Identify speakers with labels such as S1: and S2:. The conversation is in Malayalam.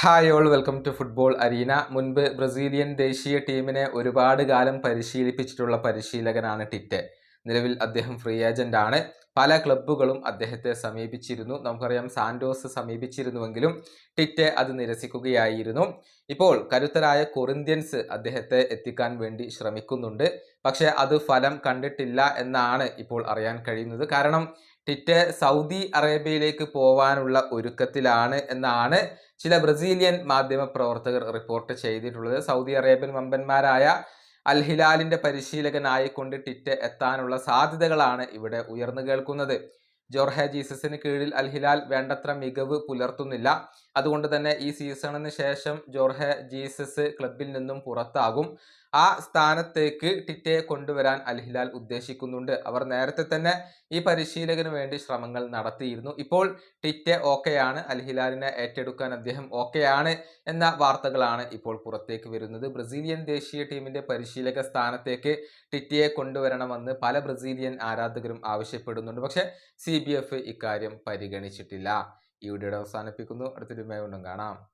S1: Hi all welcome to football arena. മുൻപ് ബ്രസീലിയൻ ദേശീയ ടീമിനെ ഒരുപാട് കാലം പരിശീലിപ്പിച്ചിട്ടുള്ള പരിശീലകനാണ് ടിറ്റെ. നിലവിൽ അദ്ദേഹം ഫ്രീ ഏജന്റ് ആണ്. പല ക്ലബ്ബുകളും അദ്ദേഹത്തെ സമീപിച്ചിരുന്നു. നമുക്കറിയാം സാന്റോസ് സമീപിച്ചിരുന്നുവെങ്കിലും ടിറ്റെ അത് നിരസിക്കുകയായിരുന്നു. ഇപ്പോൾ കരുത്തരായ കൊറിന്ത്യൻസ് അദ്ദേഹത്തെ എത്തിക്കാൻ വേണ്ടി ശ്രമിക്കുന്നുണ്ട്. പക്ഷേ അത് ഫലം കണ്ടിട്ടില്ല എന്നാണ് ഇപ്പോൾ അറിയാൻ കഴിയുന്നത്. കാരണം ടിറ്റെ സൗദി അറേബ്യയിലേക്ക് പോവാനുള്ള ഒരുക്കത്തിലാണ് എന്നാണ് ചില ബ്രസീലിയൻ മാധ്യമ പ്രവർത്തകർ റിപ്പോർട്ട് ചെയ്തിട്ടുള്ളത്. സൗദി അറേബ്യൻ വമ്പന്മാരായ അൽ ഹിലാലിന്റെ പരിശീലകനായിക്കൊണ്ട് ടിറ്റെ എത്താനുള്ള സാധ്യതകളാണ് ഇവിടെ ഉയർന്നു കേൾക്കുന്നത്. ജോർഹെ ജീസസിന് കീഴിൽ അൽ ഹിലാൽ വേണ്ടത്ര മികവ് പുലർത്തുന്നില്ല. അതുകൊണ്ട് തന്നെ ഈ സീസണിന് ശേഷം ജോർഹെ ജീസസ് ക്ലബിൽ നിന്നും പുറത്താകും. ആ സ്ഥാനത്തേക്ക് ടിറ്റയെ കൊണ്ടുവരാൻ അൽ ഹിലാൽ ഉദ്ദേശിക്കുന്നുണ്ട്. അവർ നേരത്തെ തന്നെ ഈ പരിശീലകന് വേണ്ടി ശ്രമങ്ങൾ നടത്തിയിരുന്നു. ഇപ്പോൾ ടിറ്റെ ഓക്കെയാണ്, അൽ ഹിലാലിനെ ഏറ്റെടുക്കാൻ അദ്ദേഹം ഓക്കെയാണ് എന്ന വാർത്തകളാണ് ഇപ്പോൾ പുറത്തേക്ക് വരുന്നത്. ബ്രസീലിയൻ ദേശീയ ടീമിന്റെ പരിശീലക സ്ഥാനത്തേക്ക് ടിറ്റയെ കൊണ്ടുവരണമെന്ന് പല ബ്രസീലിയൻ ആരാധകരും ആവശ്യപ്പെടുന്നുണ്ട്. പക്ഷേ CBF ഇക്കാര്യം പരിഗണിച്ചിട്ടില്ല. ഈ വീഡിയോയുടെ അവസാനിപ്പിക്കുന്നു. അടുത്തൊരു വീഡിയോയിൽ കാണാം.